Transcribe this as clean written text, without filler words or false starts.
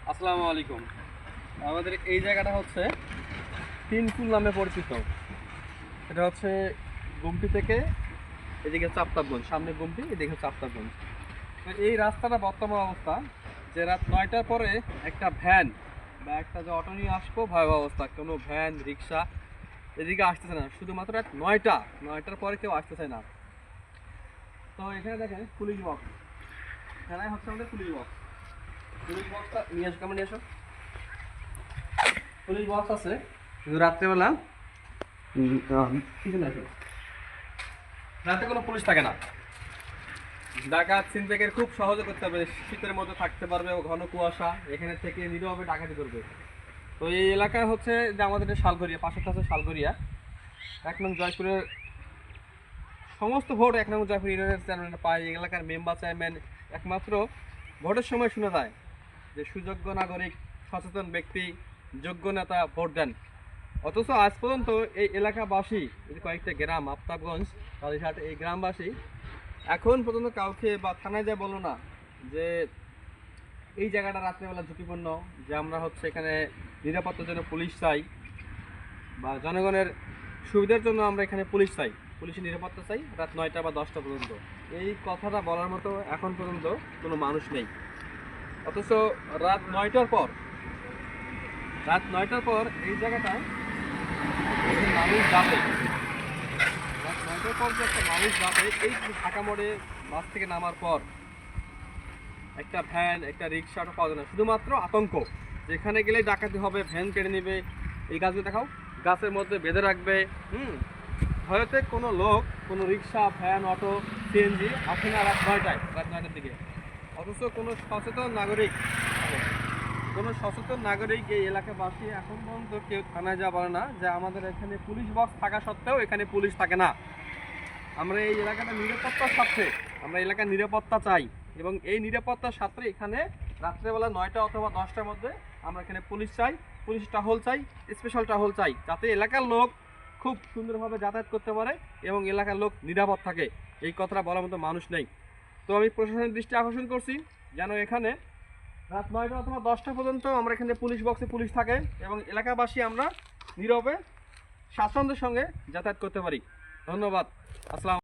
আসসালামু আলাইকুম। আমাদের এই জায়গাটা হচ্ছে তিনকুল নামে পরিচিত। এটা হচ্ছে গুমটি থেকে এদিকে হচ্ছে আফতাবগঞ্জ, সামনে গুমটি, এদিকে হচ্ছে আফতাবগঞ্জ। তো এই রাস্তাটা বর্তমান অবস্থা যে রাত 9টার পরে একটা ভ্যান বা একটা যে অটো নিয়ে আসবো ভয়াবহ অবস্থা। কোনো ভ্যান রিক্সা এদিকে আসতেছে না, শুধুমাত্র রাত 9টার পরে কেউ আসতেছে না। তো এখানে দেখেন পুলিশ বক্স, এখানে হচ্ছে আমাদের পুলিশ বক্স। পুলিশ বক্সটা নিয়ে আসো, কেমন নিয়ে আসো। পুলিশ বক্স আছে কিন্তু রাত্রেবেলা কিছু না, রাতে কোনো পুলিশ থাকে না। ডাকাত ছিনতাইয়ের খুব সহজে করতে পারবে, শীতের মধ্যে থাকতে পারবে, ঘন কুয়াশা, এখানে থেকে নীরবে ডাকাতি করবে। তো এই এলাকায় হচ্ছে যে আমাদের শালগড়িয়া, পাশে আছে শালগড়িয়া, 1 নং জয়পুরের সমস্ত ভোট 1 নং জয়পুর ইউনিয়নের চেয়ারম্যান পায়। এই এলাকার মেম্বার চেয়ারম্যান একমাত্র ভোটের সময় শোনা যায় যে সুযোগ্য নাগরিক, সচেতন ব্যক্তি, যোগ্য নেতা ভোট দেন। অথচ আজ পর্যন্ত এই এলাকাবাসী, এই কয়েকটা গ্রাম আফতাবগঞ্জ, কালীঘাট, এই গ্রামবাসী এখন পর্যন্ত কাউকে বা থানায় যায় বলো না যে এই জায়গাটা রাত্রেবেলা ঝুঁকিপূর্ণ, যে আমরা হচ্ছে এখানে নিরাপত্তার জন্য পুলিশ চাই বা জনগণের সুবিধার জন্য আমরা এখানে পুলিশ চাই, পুলিশের নিরাপত্তা চাই রাত 9টা বা 10টা পর্যন্ত। এই কথাটা বলার মতো এখন পর্যন্ত কোনো মানুষ নেই। অথচ রাত 9টার পর এই জায়গাটায় মানুষ যাবে, রাত 9টার পর যে একটা মানুষ যাবে, এই ঢাকা মোড়ে বাস থেকে নামার পর একটা ভ্যান, একটা রিক্সাটা পাওয়া যায় না। শুধুমাত্র আতঙ্ক, যেখানে গেলেই ডাকাতি হবে, ভ্যান কেড়ে নেবে। এই গাছগুলো দেখাও, গাছের মধ্যে বেঁধে রাখবে। হয়তো কোনো লোক, কোনো রিক্সা, ভ্যান, অটো, সিএনজি আসে না রাত 9টার দিকে। অথচ কোনো সচেতন নাগরিক এই এলাকাবাসী এখন পর্যন্ত কেউ থানায় যা বলে না যে আমাদের এখানে পুলিশ বক্স থাকা সত্ত্বেও এখানে পুলিশ থাকে না। আমরা এই এলাকাটা নিরাপত্তার স্বার্থে, আমরা এলাকার নিরাপত্তা চাই এবং এই নিরাপত্তার স্বার্থে এখানে রাত্রেবেলা 9টা অথবা 10টার মধ্যে আমরা এখানে পুলিশ চাই, পুলিশ টহল চাই, স্পেশাল টহল চাই, যাতে এলাকার লোক খুব সুন্দরভাবে যাতায়াত করতে পারে এবং এলাকার লোক নিরাপদ থাকে। এই কথাটা বলার মতো মানুষ নেই। তো আমি প্রশাসনের দৃষ্টি আকর্ষণ করছি যেন এখানে রাত 9টা অথবা 10টা পর্যন্ত আমরা এখানে পুলিশ বক্সে পুলিশ থাকে এবং এলাকাবাসী আমরা নীরবে স্বাচ্ছন্দ্যের সঙ্গে যাতায়াত করতে পারি। ধন্যবাদ। আসসালাম।